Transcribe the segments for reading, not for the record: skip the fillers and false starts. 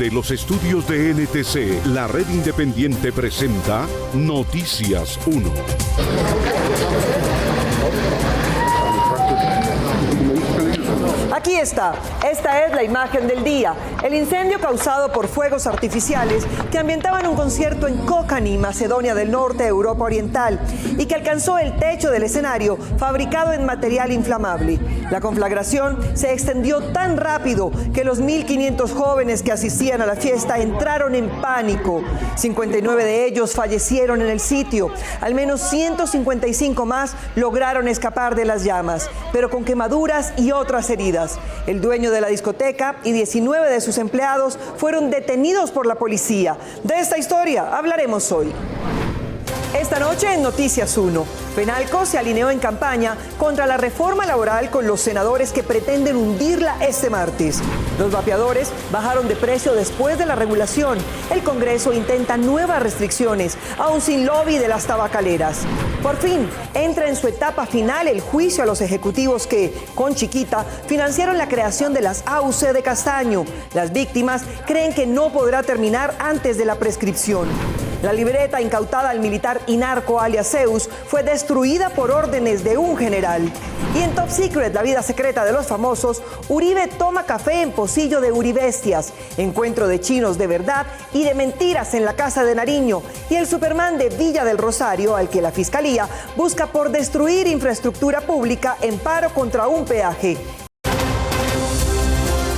Desde los estudios de NTC, la red independiente presenta Noticias 1. Aquí está. Esta es la imagen del día. El incendio causado por fuegos artificiales que ambientaban un concierto en Kokani, Macedonia del Norte, Europa Oriental, y que alcanzó el techo del escenario fabricado en material inflamable. La conflagración se extendió tan rápido que los 1.500 jóvenes que asistían a la fiesta entraron en pánico. 59 de ellos fallecieron en el sitio. Al menos 155 más lograron escapar de las llamas, pero con quemaduras y otras heridas. El dueño de la discoteca y 19 de sus empleados fueron detenidos por la policía. De esta historia hablaremos hoy. Esta noche en Noticias 1, Fenalco se alineó en campaña contra la reforma laboral con los senadores que pretenden hundirla este martes. Los vapeadores bajaron de precio después de la regulación. El Congreso intenta nuevas restricciones, aún sin lobby de las tabacaleras. Por fin, entra en su etapa final el juicio a los ejecutivos que, con Chiquita, financiaron la creación de las AUC de Castaño. Las víctimas creen que no podrá terminar antes de la prescripción. La libreta incautada al militar y narco alias Zeus fue destruida por órdenes de un general. Y en Top Secret, la vida secreta de los famosos, Uribe toma café en Pocillo de Uribestias, encuentro de chinos de verdad y de mentiras en la casa de Nariño, y el Superman de Villa del Rosario, al que la Fiscalía busca por destruir infraestructura pública en paro contra un peaje.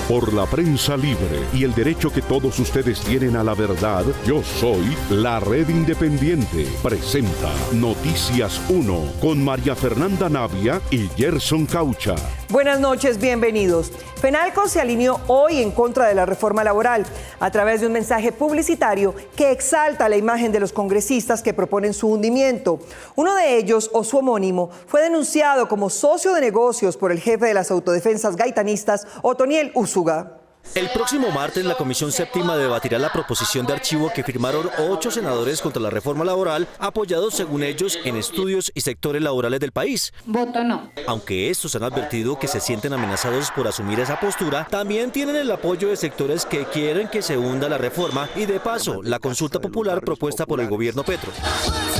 Por la prensa libre y el derecho que todos ustedes tienen a la verdad, yo soy la red independiente. Presenta Noticias 1 con María Fernanda Navia y Gerson Caucha. Buenas noches, bienvenidos. Fenalco se alineó hoy en contra de la reforma laboral a través de un mensaje publicitario que exalta la imagen de los congresistas que proponen su hundimiento. Uno de ellos, o su homónimo, fue denunciado como socio de negocios por el jefe de las autodefensas gaitanistas, Otoniel Úsuga. El próximo martes, la Comisión Séptima debatirá la proposición de archivo que firmaron 8 senadores contra la reforma laboral, apoyados, según ellos, en estudios y sectores laborales del país. Voto no. Aunque estos han advertido que se sienten amenazados por asumir esa postura, también tienen el apoyo de sectores que quieren que se hunda la reforma y, de paso, la consulta popular propuesta por el gobierno Petro.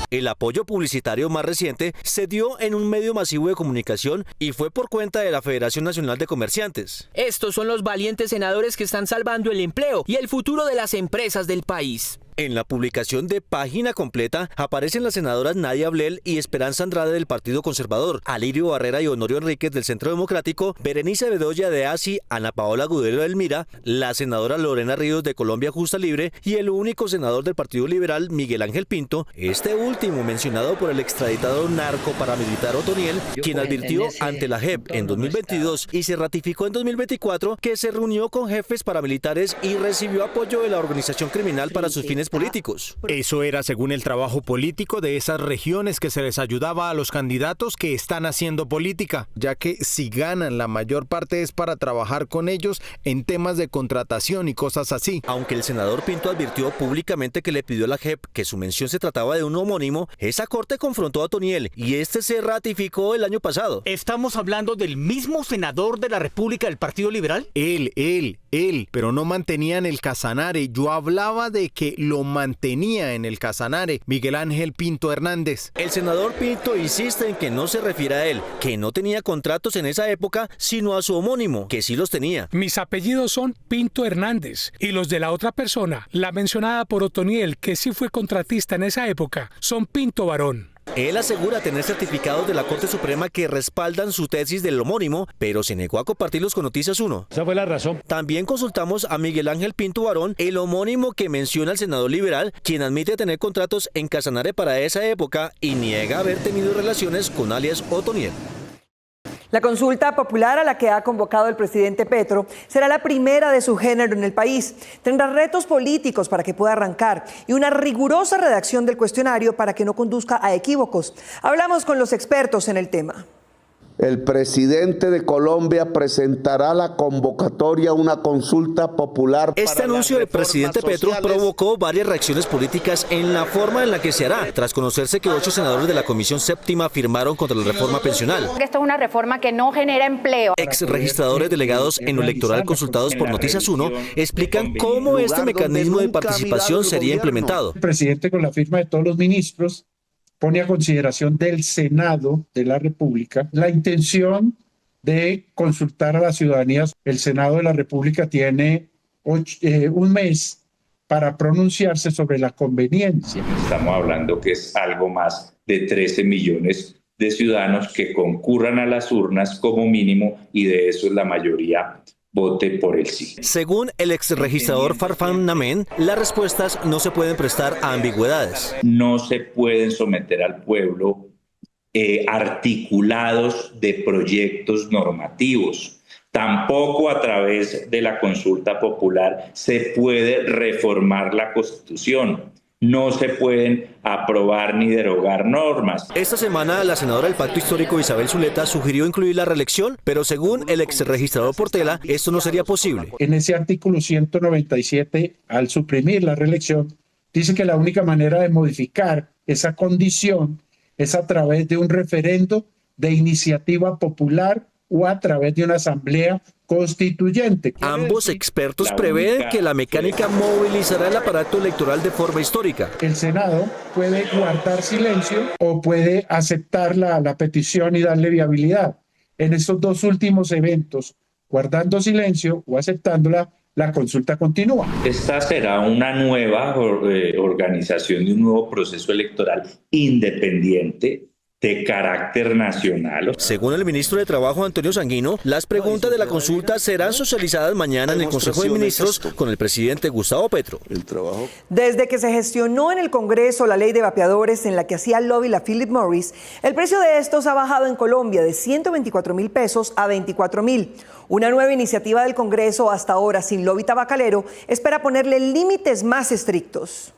El apoyo publicitario más reciente se dio en un medio masivo de comunicación y fue por cuenta de la Federación Nacional de Comerciantes. Estos son los valientes senadores que están salvando el empleo y el futuro de las empresas del país. En la publicación de Página Completa aparecen las senadoras Nadia Blel y Esperanza Andrade del Partido Conservador, Alirio Barrera y Honorio Enríquez del Centro Democrático, Berenice Bedoya de ASI, Ana Paola Gudelo del Mira, la senadora Lorena Ríos de Colombia Justa Libre y el único senador del Partido Liberal, Miguel Ángel Pinto, este último mencionado por el extraditado narco paramilitar Otoniel, quien advirtió ante la JEP en 2022 y se ratificó en 2024 que se reunió con jefes paramilitares y recibió apoyo de la organización criminal para sus fines políticos. Eso era según el trabajo político de esas regiones que se les ayudaba a los candidatos que están haciendo política, ya que si ganan la mayor parte es para trabajar con ellos en temas de contratación y cosas así. Aunque el senador Pinto advirtió públicamente que le pidió a la JEP que su mención se trataba de un homónimo, esa corte confrontó a Otoniel y este se ratificó el año pasado. ¿Estamos hablando del mismo senador de la República del Partido Liberal? Él, pero no mantenían el Casanare. Yo hablaba de que lo mantenía en el Casanare, Miguel Ángel Pinto Hernández. El senador Pinto insiste en que no se refiere a él, que no tenía contratos en esa época, sino a su homónimo, que sí los tenía. Mis apellidos son Pinto Hernández y los de la otra persona, la mencionada por Otoniel, que sí fue contratista en esa época, son Pinto Barón. Él asegura tener certificados de la Corte Suprema que respaldan su tesis del homónimo, pero se negó a compartirlos con Noticias 1. Esa fue la razón. También consultamos a Miguel Ángel Pinto Barón, el homónimo que menciona el senador liberal, quien admite tener contratos en Casanare para esa época y niega haber tenido relaciones con alias Otoniel. La consulta popular a la que ha convocado el presidente Petro será la primera de su género en el país. Tendrá retos políticos para que pueda arrancar y una rigurosa redacción del cuestionario para que no conduzca a equívocos. Hablamos con los expertos en el tema. el presidente de Colombia presentará la convocatoria a una consulta popular. Este anuncio del presidente Petro provocó varias reacciones políticas en la forma en la que se hará, tras conocerse que 8 senadores de la Comisión Séptima firmaron contra la reforma pensional. Esto es una reforma que no genera empleo. Ex registradores delegados en lo electoral consultados por Noticias 1 explican cómo este mecanismo de participación sería implementado. El presidente, con la firma de todos los ministros, pone a consideración del Senado de la República la intención de consultar a la ciudadanía. El Senado de la República tiene un mes para pronunciarse sobre la conveniencia. Estamos hablando que es algo más de 13 millones de ciudadanos que concurran a las urnas como mínimo, y de eso la mayoría vote por el sí. Según el exregistrador Farfán Namen, las respuestas no se pueden prestar a ambigüedades. No se pueden someter al pueblo articulados de proyectos normativos. Tampoco a través de la consulta popular se puede reformar la Constitución. No se pueden aprobar ni derogar normas. Esta semana la senadora del Pacto Histórico Isabel Zuleta sugirió incluir la reelección, pero según el exregistrador Portela, esto no sería posible. En ese artículo 197, al suprimir la reelección, dice que la única manera de modificar esa condición es a través de un referendo de iniciativa popular o a través de una asamblea constituyente. Ambos expertos prevén que la mecánica movilizará el aparato electoral de forma histórica. El Senado puede guardar silencio o puede aceptar la petición y darle viabilidad. En estos dos últimos eventos, guardando silencio o aceptándola, la consulta continúa. Esta será una nueva organización de un nuevo proceso electoral independiente, de carácter nacional. Según el ministro de Trabajo, Antonio Sanguino, las preguntas de la consulta serán socializadas mañana en el Consejo de Ministros con el presidente Gustavo Petro. Desde que se gestionó en el Congreso la ley de vapeadores en la que hacía lobby la Philip Morris, el precio de estos ha bajado en Colombia de 124.000 pesos a 24.000. Una nueva iniciativa del Congreso, hasta ahora sin lobby tabacalero, espera ponerle límites más estrictos.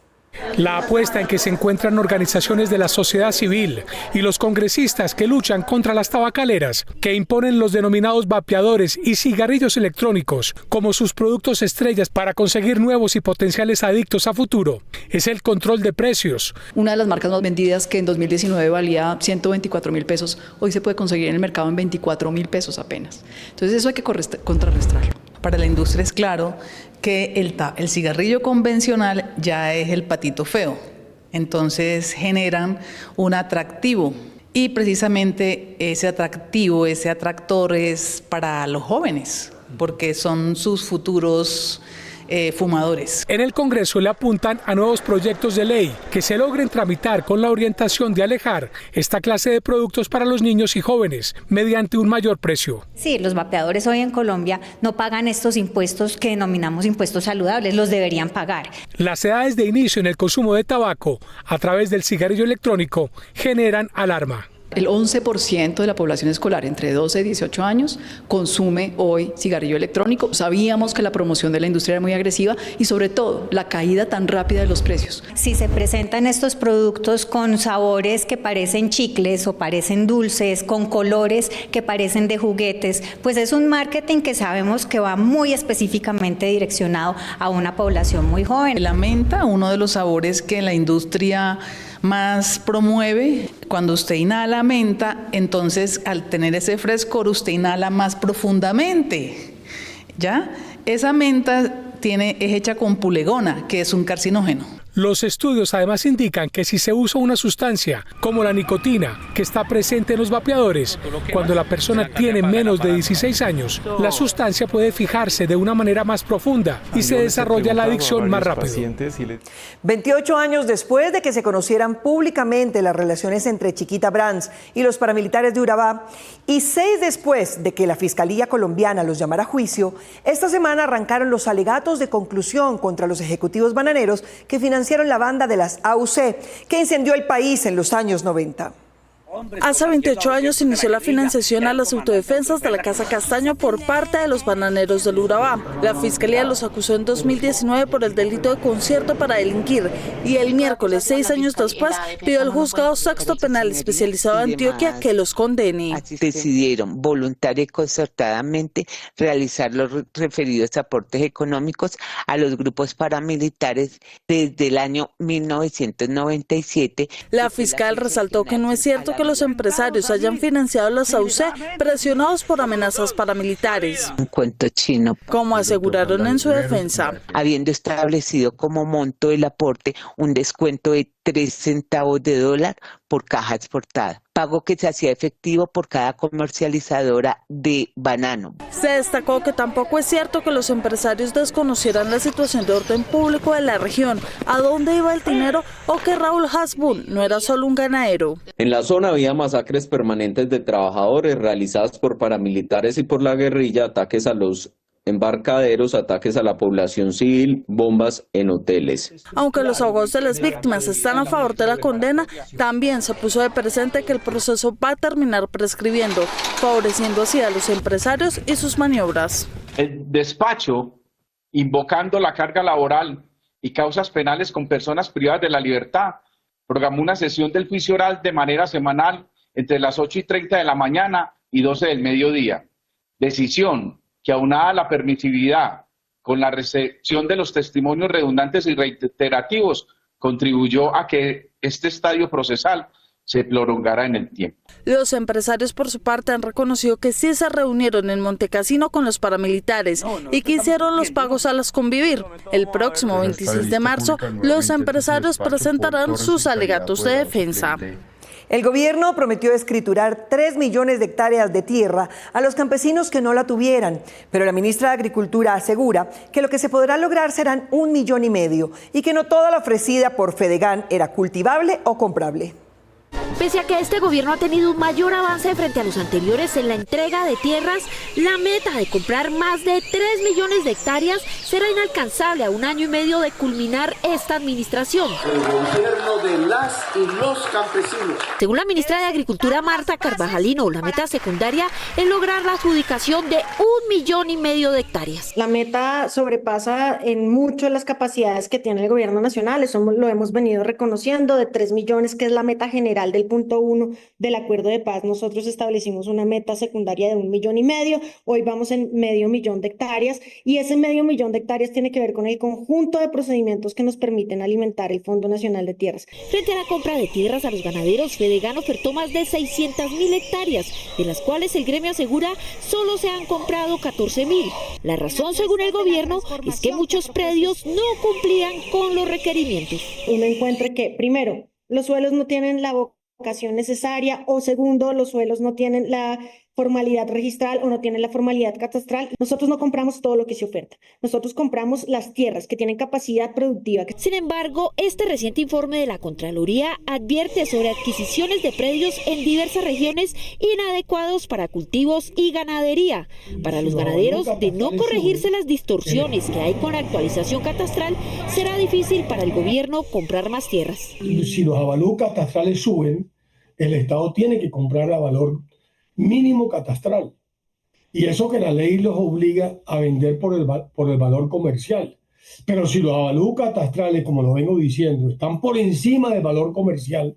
La apuesta en que se encuentran organizaciones de la sociedad civil y los congresistas que luchan contra las tabacaleras, que imponen los denominados vapeadores y cigarrillos electrónicos como sus productos estrellas para conseguir nuevos y potenciales adictos a futuro, es el control de precios. Una de las marcas más vendidas, que en 2019 valía 124.000 pesos, hoy se puede conseguir en el mercado en 24.000 pesos apenas. Entonces eso hay que contrarrestarlo. Para la industria es claro que el cigarrillo convencional ya es el patito feo, entonces generan un atractivo, y precisamente ese atractor es para los jóvenes, porque son sus futuros fumadores. En el Congreso le apuntan a nuevos proyectos de ley que se logren tramitar con la orientación de alejar esta clase de productos para los niños y jóvenes mediante un mayor precio. Sí, los vapeadores hoy en Colombia no pagan estos impuestos que denominamos impuestos saludables, los deberían pagar. Las edades de inicio en el consumo de tabaco a través del cigarrillo electrónico generan alarma. El 11% de la población escolar entre 12 y 18 años consume hoy cigarrillo electrónico. Sabíamos que la promoción de la industria era muy agresiva y sobre todo la caída tan rápida de los precios. Si se presentan estos productos con sabores que parecen chicles o parecen dulces, con colores que parecen de juguetes, pues es un marketing que sabemos que va muy específicamente direccionado a una población muy joven. La menta, uno de los sabores que la industria más promueve, cuando usted inhala menta, entonces al tener ese frescor usted inhala más profundamente, ¿ya? Esa menta es hecha con pulegona, que es un carcinógeno. Los estudios además indican que si se usa una sustancia como la nicotina, que está presente en los vapeadores, cuando la persona tiene menos de 16 años, la sustancia puede fijarse de una manera más profunda y se desarrolla la adicción más rápido. 28 años después de que se conocieran públicamente las relaciones entre Chiquita Brands y los paramilitares de Urabá, y 6 después de que la Fiscalía colombiana los llamara a juicio, esta semana arrancaron los alegatos de conclusión contra los ejecutivos bananeros que financiaron la banda de las AUC, que incendió el país en los años 90. Hace 28 años inició la financiación a las autodefensas de la Casa Castaño por parte de los bananeros del Urabá. La Fiscalía los acusó en 2019 por el delito de concierto para delinquir y el miércoles, 6 años después, pidió al Juzgado Sexto Penal Especializado de Antioquia que los condene. Decidieron voluntaria y concertadamente realizar los referidos aportes económicos a los grupos paramilitares desde el año 1997. La fiscal resaltó que no es cierto que los empresarios hayan financiado la SAUCE presionados por amenazas paramilitares. Un cuento chino. Como aseguraron en su defensa. Habiendo establecido como monto del aporte un descuento de 3 centavos de dólar por caja exportada, pago que se hacía efectivo por cada comercializadora de banano. Se destacó que tampoco es cierto que los empresarios desconocieran la situación de orden público de la región, a dónde iba el dinero o que Raúl Hasbun no era solo un ganadero. En la zona había masacres permanentes de trabajadores realizadas por paramilitares y por la guerrilla, ataques a los embarcaderos, ataques a la población civil, bombas en hoteles. Aunque los abogados de las víctimas están a favor de la condena, también se puso de presente que el proceso va a terminar prescribiendo, favoreciendo así a los empresarios y sus maniobras. El despacho, invocando la carga laboral y causas penales con personas privadas de la libertad, programó una sesión del juicio oral de manera semanal entre las 8:30 de la mañana y 12 del mediodía. Decisión que aunada a la permisividad con la recepción de los testimonios redundantes y reiterativos, contribuyó a que este estadio procesal se prolongara en el tiempo. Los empresarios por su parte han reconocido que sí se reunieron en Montecassino con los paramilitares y que hicieron los pagos a las convivir. El próximo 26 de marzo, los empresarios presentarán sus alegatos de defensa. El gobierno prometió escriturar 3 millones de hectáreas de tierra a los campesinos que no la tuvieran, pero la ministra de Agricultura asegura que lo que se podrá lograr serán 1,5 millones y que no toda la ofrecida por Fedegan era cultivable o comprable. Pese a que este gobierno ha tenido un mayor avance frente a los anteriores en la entrega de tierras, la meta de comprar más de 3 millones de hectáreas será inalcanzable a 1 año y medio de culminar esta administración. El gobierno de las y los campesinos. Según la ministra de Agricultura, Marta Carvajalino, la meta secundaria es lograr la adjudicación de 1,5 millones de hectáreas. La meta sobrepasa en mucho las capacidades que tiene el gobierno nacional, eso lo hemos venido reconociendo, de 3 millones, que es la meta general del punto 1 del acuerdo de paz. Nosotros establecimos una meta secundaria de 1,5 millones, hoy vamos en 0,5 millones de hectáreas y ese 0,5 millones de hectáreas tiene que ver con el conjunto de procedimientos que nos permiten alimentar el Fondo Nacional de Tierras. Frente a la compra de tierras a los ganaderos, Fedegan ofertó más de 600.000 hectáreas, de las cuales el gremio asegura solo se han comprado 14.000. La razón, según el gobierno, es que muchos predios no cumplían con los requerimientos. Uno encuentra que, primero, los suelos no tienen la vocación necesaria, o segundo, los suelos no tienen la formalidad registral o no tienen la formalidad catastral. Nosotros no compramos todo lo que se oferta. Nosotros compramos las tierras que tienen capacidad productiva. Sin embargo, este reciente informe de la Contraloría advierte sobre adquisiciones de predios en diversas regiones inadecuados para cultivos y ganadería. Para los ganaderos, de no corregirse las distorsiones que hay con la actualización catastral, será difícil para el gobierno comprar más tierras. Si los avalúos catastrales suben, el Estado tiene que comprar a valor mínimo catastral, y eso que la ley los obliga a vender por el valor comercial. Pero si los avalúos catastrales, como lo vengo diciendo, están por encima del valor comercial,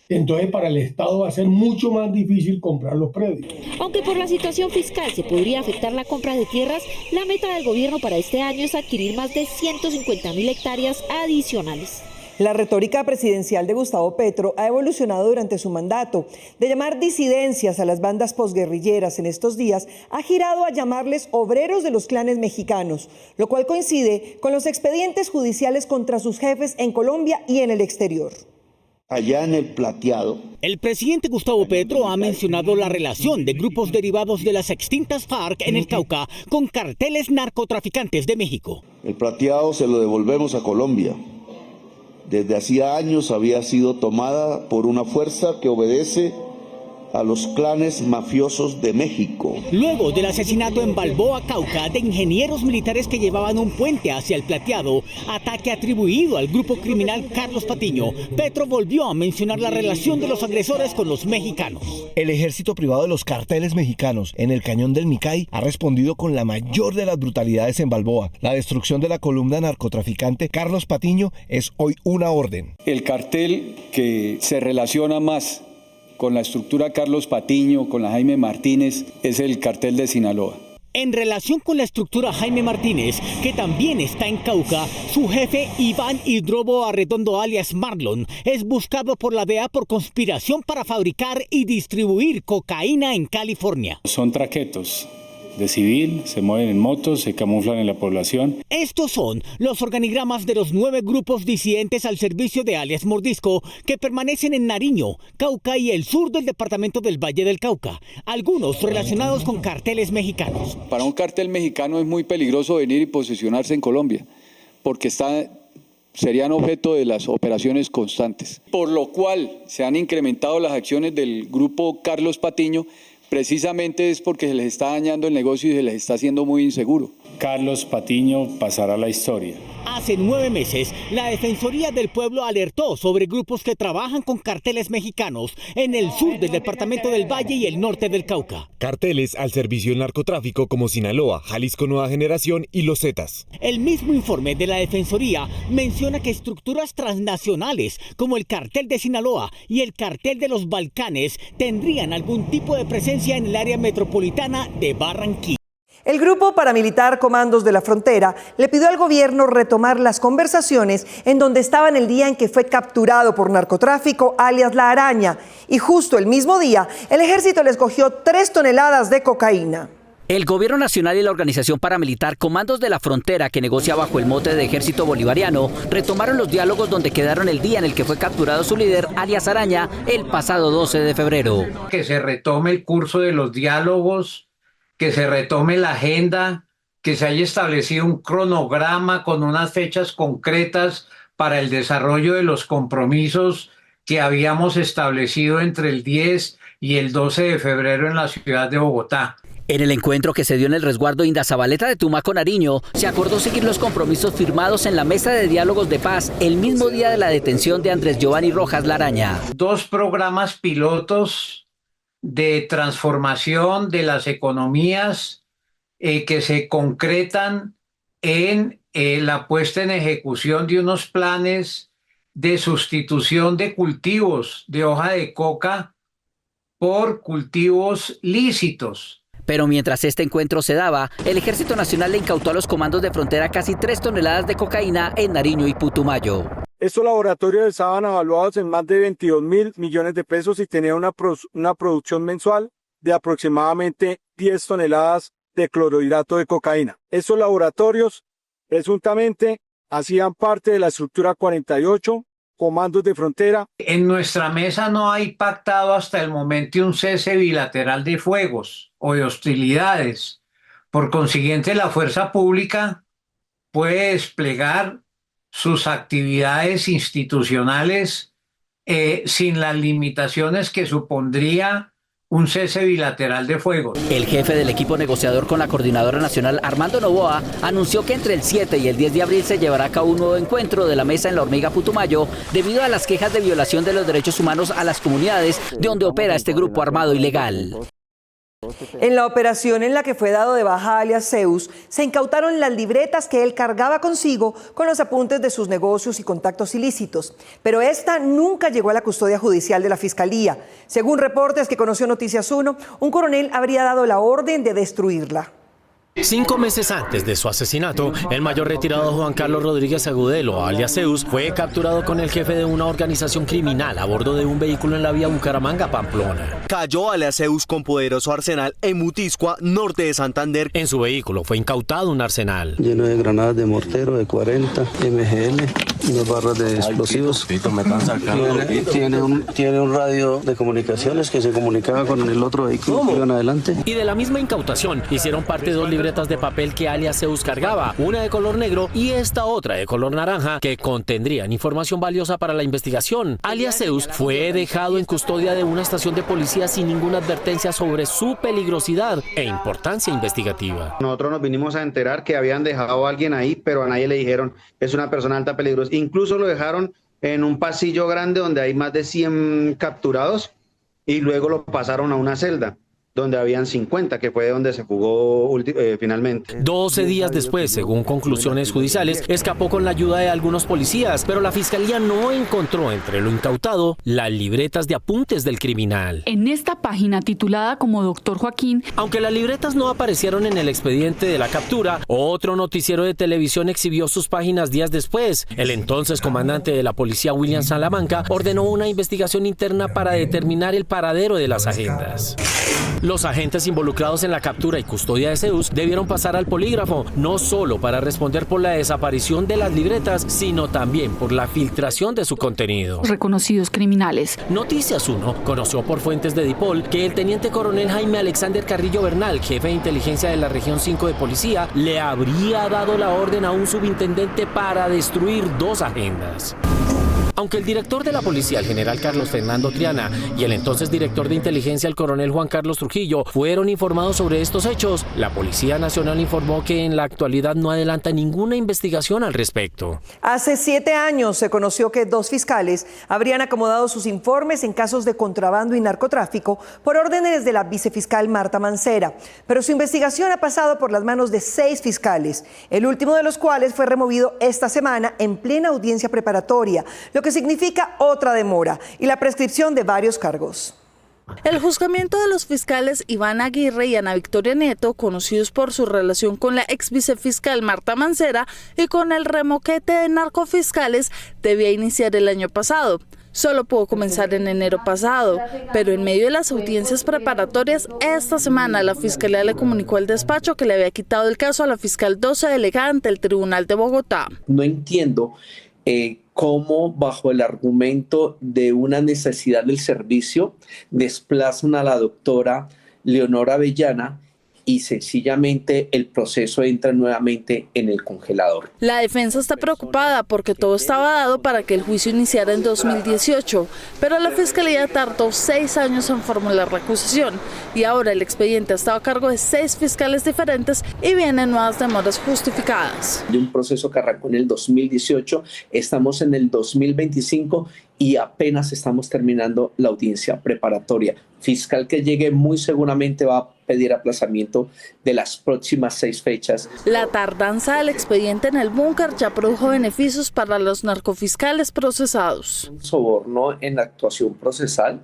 entonces para el Estado va a ser mucho más difícil comprar los predios. Aunque por la situación fiscal se podría afectar la compra de tierras, la meta del gobierno para este año es adquirir más de 150.000 hectáreas adicionales. La retórica presidencial de Gustavo Petro ha evolucionado durante su mandato. De llamar disidencias a las bandas posguerrilleras en estos días, ha girado a llamarles obreros de los clanes mexicanos, lo cual coincide con los expedientes judiciales contra sus jefes en Colombia y en el exterior. Allá en el Plateado. El presidente Gustavo Petro ha mencionado la relación de grupos derivados de las extintas FARC en el Cauca con carteles narcotraficantes de México. El Plateado se lo devolvemos a Colombia. Desde hacía años había sido tomada por una fuerza que obedece a los clanes mafiosos de México. Luego del asesinato en Balboa, Cauca, de ingenieros militares que llevaban un puente hacia el Plateado, ataque atribuido al grupo criminal Carlos Patiño, Petro volvió a mencionar la relación de los agresores con los mexicanos. El ejército privado de los carteles mexicanos en el cañón del Micay ha respondido con la mayor de las brutalidades en Balboa. La destrucción de la columna narcotraficante Carlos Patiño es hoy una orden. El cartel que se relaciona más con la estructura Carlos Patiño, con la Jaime Martínez, es el cartel de Sinaloa. En relación con la estructura Jaime Martínez, que también está en Cauca, su jefe Iván Hidrobo Arredondo alias Marlon es buscado por la DEA por conspiración para fabricar y distribuir cocaína en California. Son traquetos de civil, se mueven en motos, se camuflan en la población. Estos son los organigramas de los 9 grupos disidentes al servicio de alias Mordisco que permanecen en Nariño, Cauca y el sur del departamento del Valle del Cauca, algunos relacionados con carteles mexicanos. Para un cartel mexicano es muy peligroso venir y posicionarse en Colombia, porque serían objeto de las operaciones constantes, por lo cual se han incrementado las acciones del grupo Carlos Patiño. Precisamente es porque se les está dañando el negocio y se les está haciendo muy inseguro. Carlos Patiño pasará a la historia. Hace 9 meses, la Defensoría del Pueblo alertó sobre grupos que trabajan con carteles mexicanos en el sur del departamento del Valle y el norte del Cauca. Carteles al servicio del narcotráfico como Sinaloa, Jalisco Nueva Generación y Los Zetas. El mismo informe de la Defensoría menciona que estructuras transnacionales como el cartel de Sinaloa y el cartel de los Balcanes tendrían algún tipo de presencia en el área metropolitana de Barranquilla. El grupo paramilitar Comandos de la Frontera le pidió al gobierno retomar las conversaciones en donde estaban el día en que fue capturado por narcotráfico alias La Araña. Y justo el mismo día, el ejército les cogió 3 toneladas de cocaína. El gobierno nacional y la organización paramilitar Comandos de la Frontera, que negocia bajo el mote de Ejército Bolivariano, retomaron los diálogos donde quedaron el día en el que fue capturado su líder, alias Araña, el pasado 12 de febrero. Que se retome el curso de los diálogos, que se retome la agenda, que se haya establecido un cronograma con unas fechas concretas para el desarrollo de los compromisos que habíamos establecido entre el 10 y el 12 de febrero en la ciudad de Bogotá. En el encuentro que se dio en el resguardo Indazabaleta de Tumaco, Nariño, se acordó seguir los compromisos firmados en la mesa de diálogos de paz el mismo día de la detención de Andrés Giovanni Rojas La Araña. 2 programas pilotos de transformación de las economías que se concretan en la puesta en ejecución de unos planes de sustitución de cultivos de hoja de coca por cultivos lícitos. Pero mientras este encuentro se daba, el Ejército Nacional le incautó a los Comandos de Frontera casi 3 toneladas de cocaína en Nariño y Putumayo. Estos laboratorios estaban evaluados en más de 22.000 millones de pesos y tenían una producción mensual de aproximadamente 10 toneladas de clorhidrato de cocaína. Estos laboratorios presuntamente hacían parte de la estructura 48, Comandos de Frontera. En nuestra mesa no hay pactado hasta el momento un cese bilateral de fuegos o de hostilidades. Por consiguiente, la fuerza pública puede desplegar sus actividades institucionales sin las limitaciones que supondría un cese bilateral de fuegos. El jefe del equipo negociador con la Coordinadora Nacional, Armando Novoa, anunció que entre el 7 y el 10 de abril se llevará a cabo un nuevo encuentro de la mesa en La Hormiga, Putumayo, debido a las quejas de violación de los derechos humanos a las comunidades de donde opera este grupo armado ilegal. En la operación en la que fue dado de baja alias Zeus, se incautaron las libretas que él cargaba consigo con los apuntes de sus negocios y contactos ilícitos. Pero esta nunca llegó a la custodia judicial de la Fiscalía. Según reportes que conoció Noticias 1, un coronel habría dado la orden de destruirla. 5 meses antes de su asesinato, el mayor retirado Juan Carlos Rodríguez Agudelo, alias Zeus, fue capturado con el jefe de una organización criminal a bordo de un vehículo en la vía Bucaramanga-Pamplona. Cayó alias Zeus con poderoso arsenal en Mutiscua, norte de Santander. En su vehículo fue incautado un arsenal lleno de granadas de mortero de 40 MGL, unas barras de explosivos. Tiene un radio de comunicaciones que se comunicaba con el otro vehículo que iban adelante. Y de la misma incautación hicieron parte 2 libretas de papel que alias Zeus cargaba, una de color negro y esta otra de color naranja, que contendrían información valiosa para la investigación. Alias Zeus fue dejado en custodia de una estación de policía sin ninguna advertencia sobre su peligrosidad e importancia investigativa. Nosotros nos vinimos a enterar que habían dejado a alguien ahí, pero a nadie le dijeron, es una persona alta peligrosa. Incluso lo dejaron en un pasillo grande donde hay más de 100 capturados y luego lo pasaron a una celda donde habían 50, que fue donde se fugó finalmente. 12 días después, según conclusiones judiciales, escapó con la ayuda de algunos policías, pero la fiscalía no encontró entre lo incautado las libretas de apuntes del criminal. En esta página titulada como Doctor Joaquín, aunque las libretas no aparecieron en el expediente de la captura, otro noticiero de televisión exhibió sus páginas días después. El entonces comandante de la policía, William Salamanca, ordenó una investigación interna para determinar el paradero de las agendas. Los agentes involucrados en la captura y custodia de Zeus debieron pasar al polígrafo, no solo para responder por la desaparición de las libretas, sino también por la filtración de su contenido. Reconocidos criminales. Noticias 1 conoció por fuentes de Dipol que el teniente coronel Jaime Alexander Carrillo Bernal, jefe de inteligencia de la región 5 de policía, le habría dado la orden a un subintendente para destruir 2 agendas. Aunque el director de la policía, el general Carlos Fernando Triana, y el entonces director de inteligencia, el coronel Juan Carlos Trujillo, fueron informados sobre estos hechos, la Policía Nacional informó que en la actualidad no adelanta ninguna investigación al respecto. Hace 7 años se conoció que 2 fiscales habrían acomodado sus informes en casos de contrabando y narcotráfico por órdenes de la vicefiscal Marta Mancera. Pero su investigación ha pasado por las manos de 6 fiscales, el último de los cuales fue removido esta semana en plena audiencia preparatoria, lo que significa otra demora y la prescripción de varios cargos. El juzgamiento de los fiscales Iván Aguirre y Ana Victoria Nieto, conocidos por su relación con la ex vicefiscal Marta Mancera y con el remoquete de narcofiscales, debía iniciar el año pasado. Solo pudo comenzar en enero pasado, pero en medio de las audiencias preparatorias, esta semana la Fiscalía le comunicó al despacho que le había quitado el caso a la fiscal 12 delegada ante el Tribunal de Bogotá. No entiendo cómo bajo el argumento de una necesidad del servicio desplazan a la doctora Leonora Avellana y sencillamente el proceso entra nuevamente en el congelador. La defensa está preocupada porque todo estaba dado para que el juicio iniciara en 2018, pero la Fiscalía tardó 6 años en formular la acusación y ahora el expediente ha estado a cargo de 6 fiscales diferentes y vienen nuevas demoras justificadas. De un proceso que arrancó en el 2018, estamos en el 2025 y apenas estamos terminando la audiencia preparatoria. Fiscal que llegue muy seguramente va a pedir aplazamiento de las próximas 6 fechas. La tardanza del expediente en el búnker ya produjo beneficios para los narcofiscales procesados. Un soborno en la actuación procesal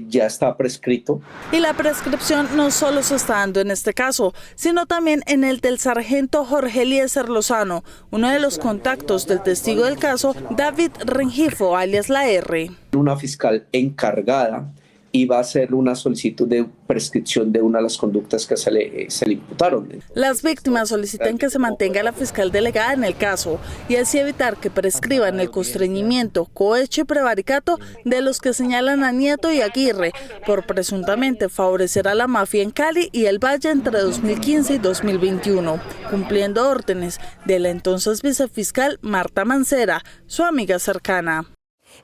ya está prescrito. Y la prescripción no solo se está dando en este caso, sino también en el del sargento Jorge Eliezer Lozano, uno de los contactos del testigo del caso, David Rengifo, alias La R. Una fiscal encargada iba a hacer una solicitud de prescripción de una de las conductas que se le imputaron. Las víctimas solicitan que se mantenga la fiscal delegada en el caso y así evitar que prescriban el constreñimiento, cohecho y prevaricato de los que señalan a Nieto y Aguirre por presuntamente favorecer a la mafia en Cali y el Valle entre 2015 y 2021, cumpliendo órdenes de la entonces vicefiscal Marta Mancera, su amiga cercana.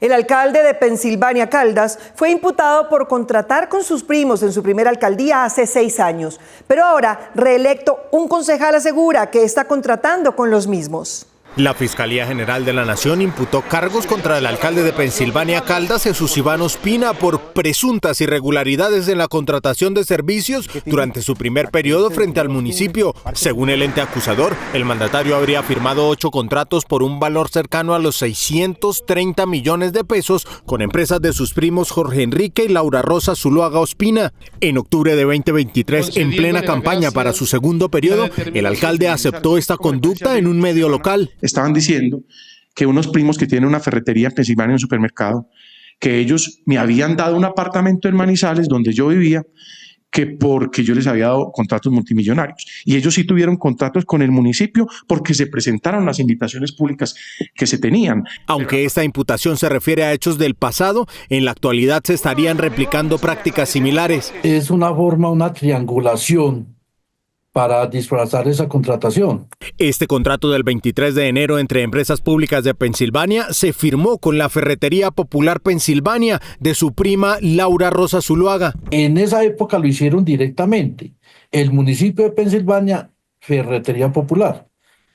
El alcalde de Pensilvania, Caldas, fue imputado por contratar con sus primos en su primera alcaldía hace 6 años. Pero ahora, reelecto, un concejal asegura que está contratando con los mismos. La Fiscalía General de la Nación imputó cargos contra el alcalde de Pensilvania, Caldas, Jesús Iván Ospina, por presuntas irregularidades en la contratación de servicios durante su primer periodo frente al municipio. Según el ente acusador, el mandatario habría firmado 8 contratos por un valor cercano a los 630 millones de pesos con empresas de sus primos Jorge Enrique y Laura Rosa Zuluaga Ospina. En octubre de 2023, en plena campaña para su segundo periodo, el alcalde aceptó esta conducta en un medio local. Estaban diciendo que unos primos que tienen una ferretería en Pensilvania, un supermercado, que ellos me habían dado un apartamento en Manizales donde yo vivía, que porque yo les había dado contratos multimillonarios. Y ellos sí tuvieron contratos con el municipio porque se presentaron las invitaciones públicas que se tenían. Aunque esta imputación se refiere a hechos del pasado, en la actualidad se estarían replicando prácticas similares. Es una triangulación para disfrazar esa contratación. Este contrato del 23 de enero entre empresas públicas de Pensilvania se firmó con la Ferretería Popular Pensilvania de su prima Laura Rosa Zuluaga. En esa época lo hicieron directamente. El municipio de Pensilvania, Ferretería Popular.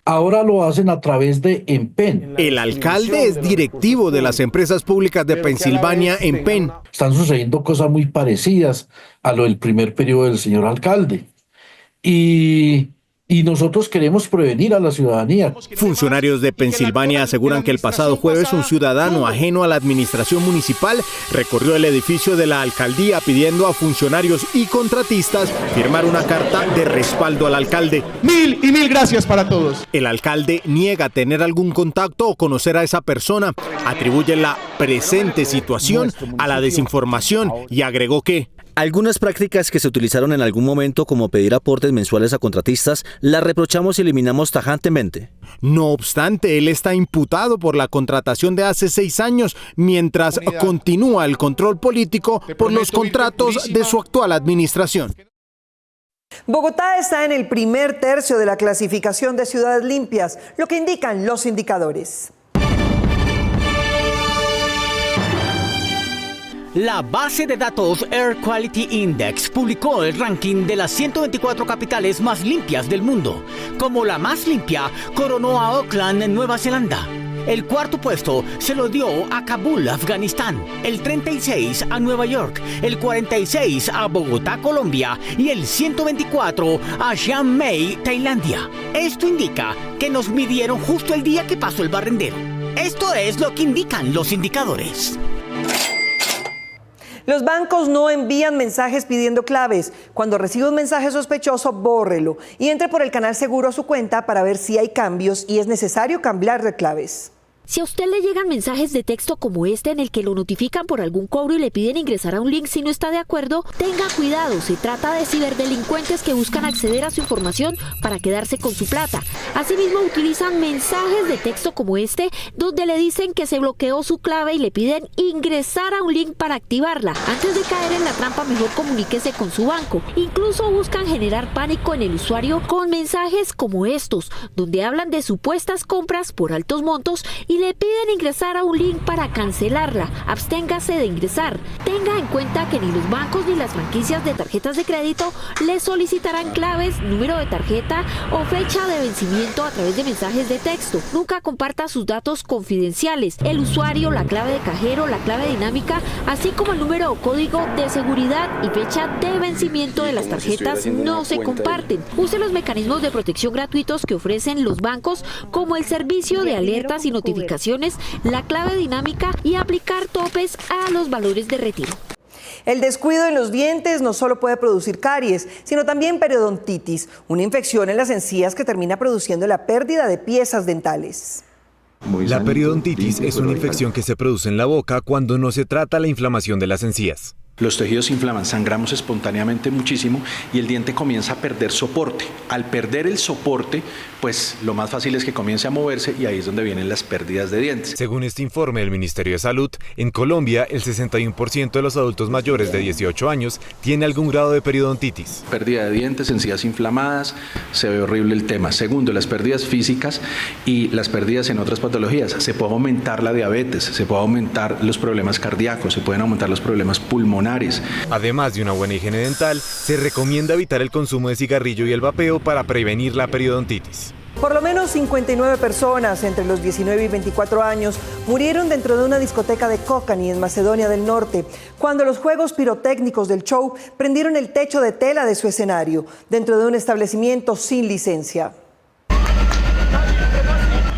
Ahora lo hacen a través de EMPEN. El alcalde es directivo de las empresas públicas de Pensilvania, EMPEN. Están sucediendo cosas muy parecidas a lo del primer periodo del señor alcalde. Y nosotros queremos prevenir a la ciudadanía. Funcionarios de Pensilvania aseguran que el pasado jueves un ciudadano ajeno a la administración municipal recorrió el edificio de la alcaldía pidiendo a funcionarios y contratistas firmar una carta de respaldo al alcalde. Mil gracias para todos. El alcalde niega tener algún contacto o conocer a esa persona, atribuye la presente situación a la desinformación y agregó que algunas prácticas que se utilizaron en algún momento, como pedir aportes mensuales a contratistas, las reprochamos y eliminamos tajantemente. No obstante, él está imputado por la contratación de hace 6 años, mientras continúa el control político por los contratos de su actual administración. Bogotá está en el primer tercio de la clasificación de ciudades limpias, lo que indican los indicadores. La base de datos Air Quality Index publicó el ranking de las 124 capitales más limpias del mundo. Como la más limpia, coronó a Auckland, en Nueva Zelanda. El cuarto puesto se lo dio a Kabul, Afganistán, el 36 a Nueva York, el 46 a Bogotá, Colombia y el 124 a Chiang Mai, Tailandia. Esto indica que nos midieron justo el día que pasó el barrendero. Esto es lo que indican los indicadores. Los bancos no envían mensajes pidiendo claves. Cuando recibe un mensaje sospechoso, bórrelo y entre por el canal seguro a su cuenta para ver si hay cambios y es necesario cambiar de claves. Si a usted le llegan mensajes de texto como este en el que lo notifican por algún cobro y le piden ingresar a un link si no está de acuerdo, tenga cuidado, se trata de ciberdelincuentes que buscan acceder a su información para quedarse con su plata. Asimismo, utilizan mensajes de texto como este donde le dicen que se bloqueó su clave y le piden ingresar a un link para activarla. Antes de caer en la trampa, mejor comuníquese con su banco. Incluso buscan generar pánico en el usuario con mensajes como estos, donde hablan de supuestas compras por altos montos y le piden ingresar a un link para cancelarla. Absténgase de ingresar. Tenga en cuenta que ni los bancos ni las franquicias de tarjetas de crédito le solicitarán claves, número de tarjeta o fecha de vencimiento a través de mensajes de texto. Nunca comparta sus datos confidenciales. El usuario, la clave de cajero, la clave dinámica, así como el número o código de seguridad y fecha de vencimiento de las tarjetas no se comparten. Use los mecanismos de protección gratuitos que ofrecen los bancos, como el servicio de alertas y notificaciones, la clave dinámica y aplicar topes a los valores de retiro. El descuido en los dientes no solo puede producir caries, sino también periodontitis, una infección en las encías que termina produciendo la pérdida de piezas dentales. La periodontitis es una infección que se produce en la boca cuando no se trata la inflamación de las encías. Los tejidos se inflaman, sangramos espontáneamente muchísimo y el diente comienza a perder soporte. Al perder el soporte, pues lo más fácil es que comience a moverse y ahí es donde vienen las pérdidas de dientes. Según este informe del Ministerio de Salud, en Colombia el 61% de los adultos mayores de 18 años tiene algún grado de periodontitis. Pérdida de dientes, encías inflamadas, se ve horrible el tema. Segundo, las pérdidas físicas y las pérdidas en otras patologías. Se puede aumentar la diabetes, se puede aumentar los problemas cardíacos, se pueden aumentar los problemas pulmonares. Además de una buena higiene dental, se recomienda evitar el consumo de cigarrillo y el vapeo para prevenir la periodontitis. Por lo menos 59 personas entre los 19 y 24 años murieron dentro de una discoteca de Kokani en Macedonia del Norte, cuando los juegos pirotécnicos del show prendieron el techo de tela de su escenario, dentro de un establecimiento sin licencia.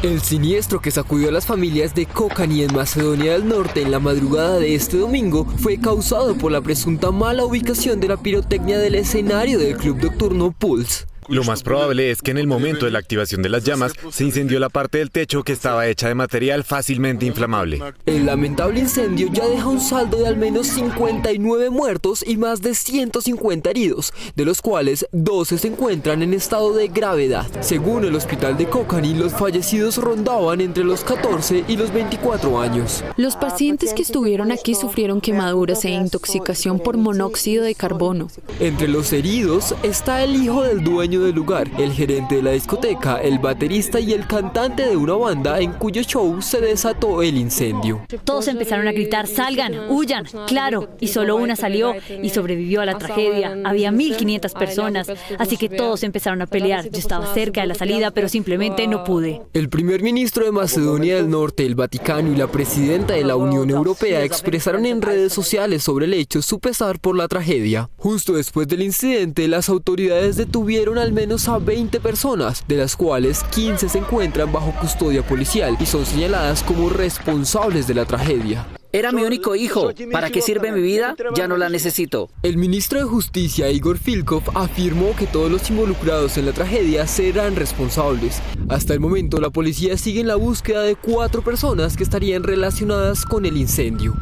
El siniestro que sacudió a las familias de Kokani en Macedonia del Norte en la madrugada de este domingo fue causado por la presunta mala ubicación de la pirotecnia del escenario del club nocturno Pulse. Lo más probable es que en el momento de la activación de las llamas se incendió la parte del techo que estaba hecha de material fácilmente inflamable. El lamentable incendio ya deja un saldo de al menos 59 muertos y más de 150 heridos, de los cuales 12 se encuentran en estado de gravedad. Según el hospital de Kokani, los fallecidos rondaban entre los 14 y los 24 años. Los pacientes que estuvieron aquí sufrieron quemaduras e intoxicación por monóxido de carbono. Entre los heridos está el hijo del dueño del lugar, el gerente de la discoteca, el baterista y el cantante de una banda en cuyo show se desató el incendio. Todos empezaron a gritar, salgan, huyan, claro, y solo una salió y sobrevivió a la tragedia. Había 1.500 personas, así que todos empezaron a pelear. Yo estaba cerca de la salida, pero simplemente no pude. El primer ministro de Macedonia del Norte, el Vaticano y la presidenta de la Unión Europea expresaron en redes sociales sobre el hecho su pesar por la tragedia. Justo después del incidente, las autoridades detuvieron al menos a 20 personas, de las cuales 15 se encuentran bajo custodia policial y son señaladas como responsables de la tragedia. Era mi único hijo. ¿Para qué sirve mi vida? Ya no la necesito. El ministro de Justicia, Igor Filkov, afirmó que todos los involucrados en la tragedia serán responsables. Hasta el momento, la policía sigue en la búsqueda de 4 personas que estarían relacionadas con el incendio.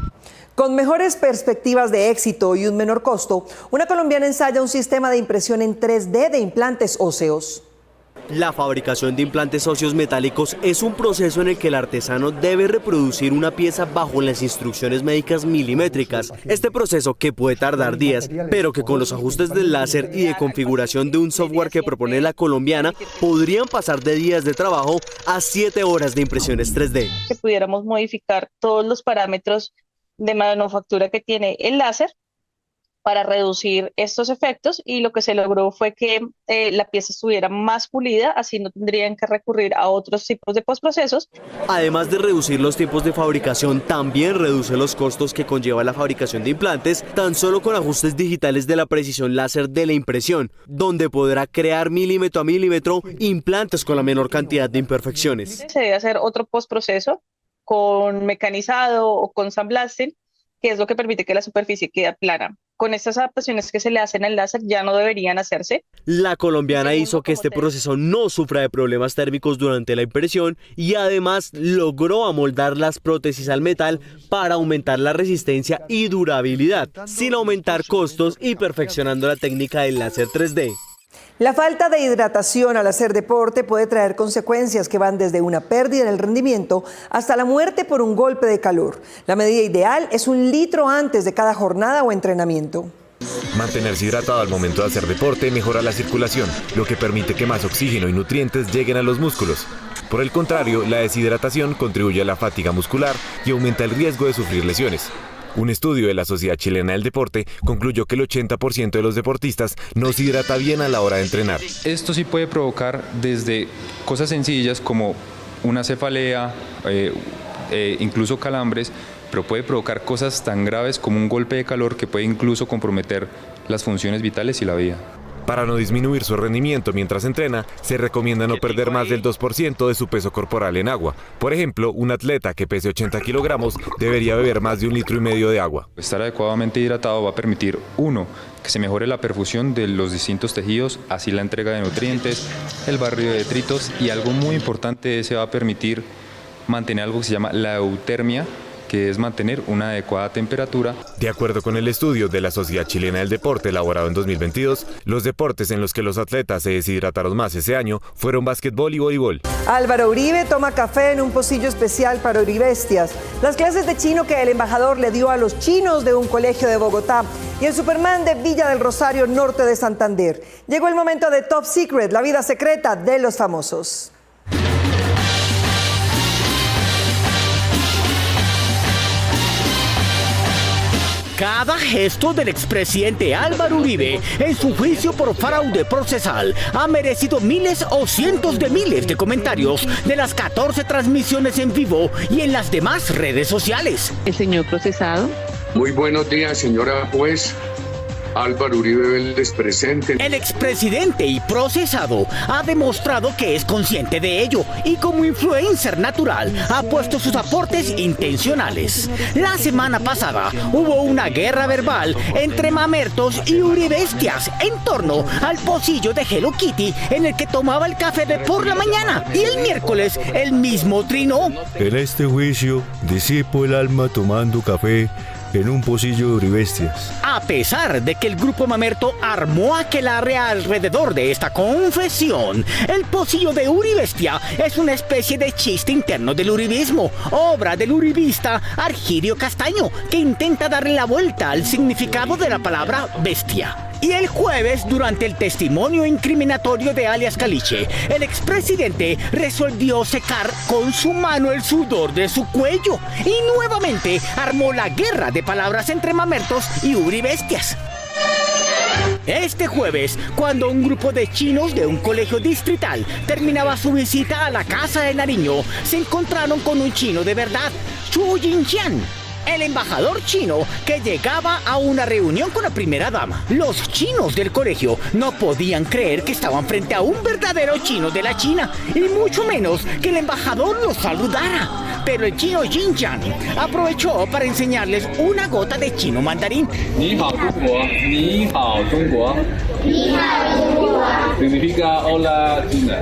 Con mejores perspectivas de éxito y un menor costo, una colombiana ensaya un sistema de impresión en 3D de implantes óseos. La fabricación de implantes óseos metálicos es un proceso en el que el artesano debe reproducir una pieza bajo las instrucciones médicas milimétricas. Este proceso, que puede tardar días, pero que con los ajustes del láser y de configuración de un software que propone la colombiana, podrían pasar de días de trabajo a 7 horas de impresiones 3D. Que pudiéramos modificar todos los parámetros de manufactura que tiene el láser para reducir estos efectos, y lo que se logró fue que la pieza estuviera más pulida, así no tendrían que recurrir a otros tipos de postprocesos. Además de reducir los tiempos de fabricación, también reduce los costos que conlleva la fabricación de implantes, tan solo con ajustes digitales de la precisión láser de la impresión, donde podrá crear milímetro a milímetro implantes con la menor cantidad de imperfecciones. Se debe hacer otro postproceso con mecanizado o con sandblasting, que es lo que permite que la superficie quede plana. Con estas adaptaciones que se le hacen al láser ya no deberían hacerse. La colombiana hizo que este proceso no sufra de problemas térmicos durante la impresión y además logró amoldar las prótesis al metal para aumentar la resistencia y durabilidad, sin aumentar costos y perfeccionando la técnica del láser 3D. La falta de hidratación al hacer deporte puede traer consecuencias que van desde una pérdida en el rendimiento hasta la muerte por un golpe de calor. La medida ideal es 1 litro antes de cada jornada o entrenamiento. Mantenerse hidratado al momento de hacer deporte mejora la circulación, lo que permite que más oxígeno y nutrientes lleguen a los músculos. Por el contrario, la deshidratación contribuye a la fatiga muscular y aumenta el riesgo de sufrir lesiones. Un estudio de la Sociedad Chilena del Deporte concluyó que el 80% de los deportistas no se hidrata bien a la hora de entrenar. Esto sí puede provocar desde cosas sencillas como una cefalea, incluso calambres, pero puede provocar cosas tan graves como un golpe de calor que puede incluso comprometer las funciones vitales y la vida. Para no disminuir su rendimiento mientras entrena, se recomienda no perder más del 2% de su peso corporal en agua. Por ejemplo, un atleta que pese 80 kilogramos debería beber más de 1,5 litros de agua. Estar adecuadamente hidratado va a permitir, 1, que se mejore la perfusión de los distintos tejidos, así la entrega de nutrientes, el barrido de detritos, y algo muy importante, se va a permitir mantener algo que se llama la eutermia, que es mantener una adecuada temperatura. De acuerdo con el estudio de la Sociedad Chilena del Deporte elaborado en 2022, los deportes en los que los atletas se deshidrataron más ese año fueron básquetbol y voleibol. Álvaro Uribe toma café en un pocillo especial para uribestias. Las clases de chino que el embajador le dio a los chinos de un colegio de Bogotá y el Superman de Villa del Rosario, norte de Santander. Llegó el momento de Top Secret, la vida secreta de los famosos. Cada gesto del expresidente Álvaro Uribe en su juicio por fraude procesal ha merecido miles o cientos de miles de comentarios de las 14 transmisiones en vivo y en las demás redes sociales. El señor procesado. Muy buenos días, señora juez. Álvaro Uribe Vélez presente. El expresidente y procesado ha demostrado que es consciente de ello y como influencer natural ha puesto sus aportes intencionales. La semana pasada hubo una guerra verbal entre mamertos y uribestias en torno al pocillo de Hello Kitty en el que tomaba el café de por la mañana y el miércoles el mismo trinó. En este juicio disipo el alma tomando café en un pocillo de uribestias. A pesar de que el grupo mamerto armó aquelarre alrededor de esta confesión, el pocillo de uribestia es una especie de chiste interno del uribismo, obra del uribista Argirio Castaño, que intenta darle la vuelta al significado de la palabra bestia. Y el jueves, durante el testimonio incriminatorio de alias Caliche, el expresidente resolvió secar con su mano el sudor de su cuello y nuevamente armó la guerra de palabras entre mamertos y uribestias. Este jueves, cuando un grupo de chinos de un colegio distrital terminaba su visita a la Casa de Nariño, se encontraron con un chino de verdad, Xu Jinxian, el embajador chino que llegaba a una reunión con la primera dama. Los chinos del colegio no podían creer que estaban frente a un verdadero chino de la China, y mucho menos que el embajador los saludara. Pero el chino Xinjiang aprovechó para enseñarles una gota de chino mandarín. Ni hao Zhongguo, ni hao Zhongguo. Ni hao Zhongguo. Significa hola China.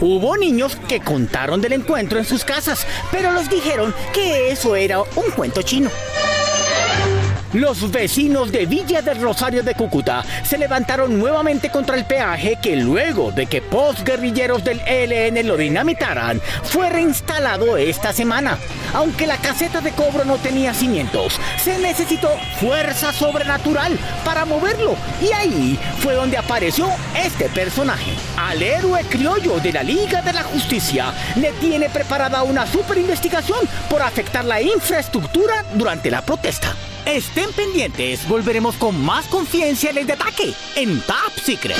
Hubo niños que contaron del encuentro en sus casas, pero los dijeron que eso era un cuento chino. Los vecinos de Villa del Rosario de Cúcuta se levantaron nuevamente contra el peaje que luego de que postguerrilleros del ELN lo dinamitaran, fue reinstalado esta semana. Aunque la caseta de cobro no tenía cimientos, se necesitó fuerza sobrenatural para moverlo. Y ahí fue donde apareció este personaje. Al héroe criollo de la Liga de la Justicia le tiene preparada una superinvestigación por afectar la infraestructura durante la protesta. Estén pendientes, volveremos con más confianza en el ataque en Top Secret.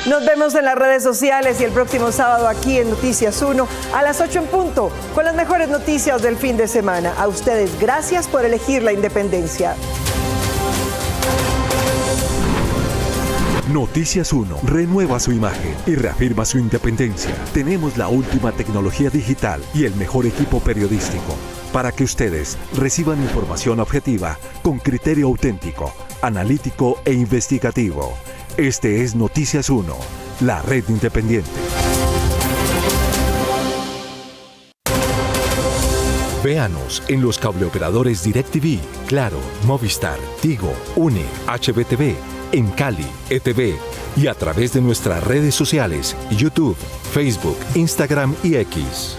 Nos vemos en las redes sociales y el próximo sábado aquí en Noticias 1 a las 8 en punto con las mejores noticias del fin de semana. A ustedes, gracias por elegir la independencia. Noticias 1 renueva su imagen y reafirma su independencia. Tenemos la última tecnología digital y el mejor equipo periodístico para que ustedes reciban información objetiva con criterio auténtico, analítico e investigativo. Este es Noticias 1, la red independiente. Véanos en los cableoperadores DirecTV, Claro, Movistar, Tigo, UNE, HBTV, en Cali, ETV y a través de nuestras redes sociales, YouTube, Facebook, Instagram y X.